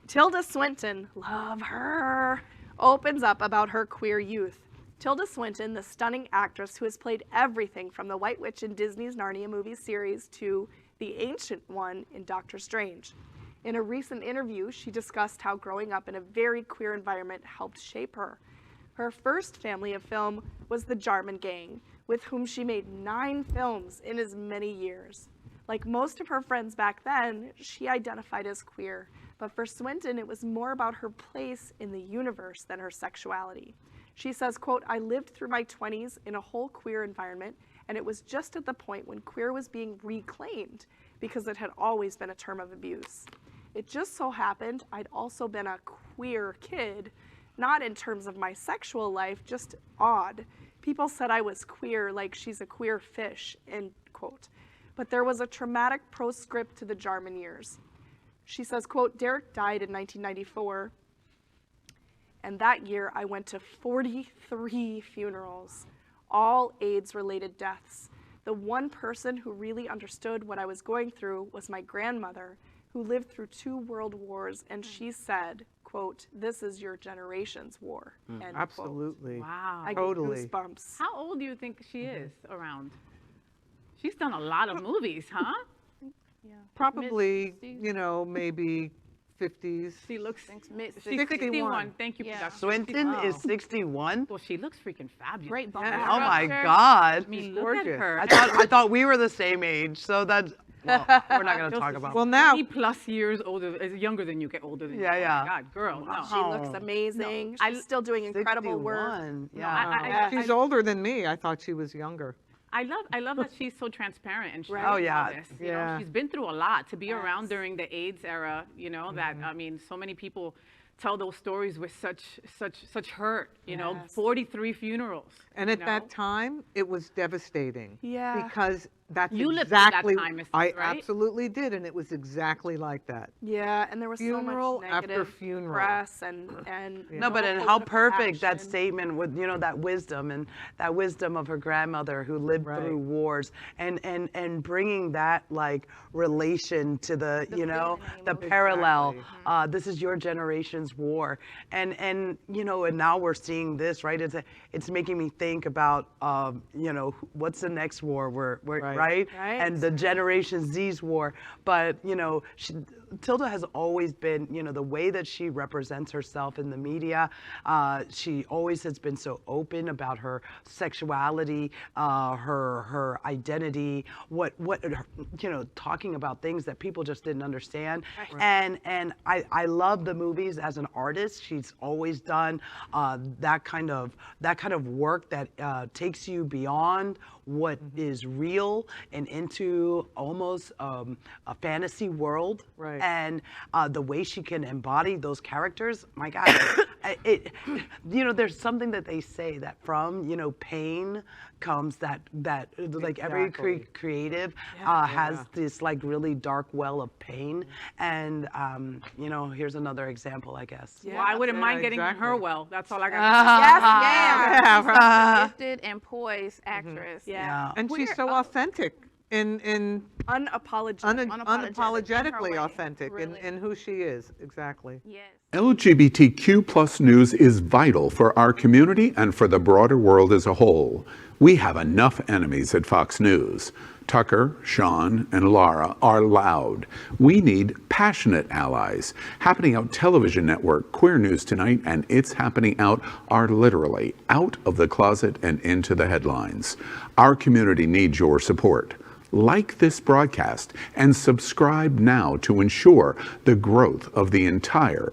Tilda Swinton, love her, opens up about her queer youth. Tilda Swinton, the stunning actress who has played everything from the White Witch in Disney's Narnia movie series to the Ancient One in Doctor Strange. In a recent interview, she discussed how growing up in a very queer environment helped shape her. Her first family of film was the Jarman gang, with whom she made 9 films in as many years. Like most of her friends back then, she identified as queer, but for Swinton, it was more about her place in the universe than her sexuality. She says, quote, "I lived through my 20s in a whole queer environment, and it was just at the point when queer was being reclaimed because it had always been a term of abuse. It just so happened I'd also been a queer kid, not in terms of my sexual life, just odd. People said I was queer, like she's a queer fish," end quote. But there was a traumatic postscript to the Jarman years. She says, quote, "Derek died in 1994, and that year I went to 43 funerals, all AIDS-related deaths. The one person who really understood what I was going through was my grandmother, who lived through 2 world wars, and she said, quote, 'This is your generation's war,' end Absolutely. quote. Wow. I get Totally. goosebumps. How old do you think she is around? She's done a lot of movies, huh? Probably, Mid-60s. you know, maybe 50s. She looks, Mid- she's 61. 61. Thank you for Yeah. that. Swinton is Wow. 61. Well, she looks freaking fabulous. Great bone Yeah. Oh my structure. God. I mean, She's look gorgeous. at her. I thought we were the same age, so that's, well, we're not going to talk about Well, now, 20+ years older, younger than you, get older than you. Yeah, Oh my yeah. God, girl, no. She looks amazing. I- She's still doing incredible work. 61. No, Yeah. she's older than me. I thought she was younger. I love that she's so transparent and sharing Oh, yeah. all this. You know, Yeah. she's been through a lot to be around during the AIDS era. You know that I mean, so many people tell those stories with such hurt. You know, 43 funerals. And you at know? that time, it was devastating. Yeah. Because that's You lived through that exactly, time, Mrs., I right? absolutely did, and it was exactly like that. Yeah, and there was Funeral so much after negative funeral. press and No, but and how political perfect that action. statement with, you know, that wisdom of her grandmother who lived Right. through wars and bringing that like relation to the you know, the parallel. This is your generation's war. And you know, and now we're seeing this, right? It's making me think about, you know, what's the next war? Right. Right? Right. And the Generation Z's war. But, you know, Tilda has always been, you know, the way that she represents herself in the media, she always has been so open about her sexuality, her identity, what you know, talking about things that people just didn't understand. Right. And I love the movies as an artist. She's always done that kind of work that takes you beyond what is real and into almost a fantasy world. Right. And the way she can embody those characters, my God, you know, there's something that they say that from, you know, pain comes that like every Exactly. creative has this like really dark well of pain. And, you know, here's another example, I guess. Well, I wouldn't mind getting in her exactly. well. That's all I got. Yes, ma'am. Yeah, right. Gifted and poised actress. Yeah. And she's so authentic in Unapologetic. unapologetically way, authentic really. in who she is. Exactly. Yes. LGBTQ+ news is vital for our community and for the broader world as a whole. We have enough enemies at Fox News. Tucker, Sean, and Laura are loud. We need passionate allies. Happening Out Television Network, Queer News Tonight, and It's Happening Out are literally out of the closet and into the headlines. Our community needs your support. Like this broadcast and subscribe now to ensure the growth of the entire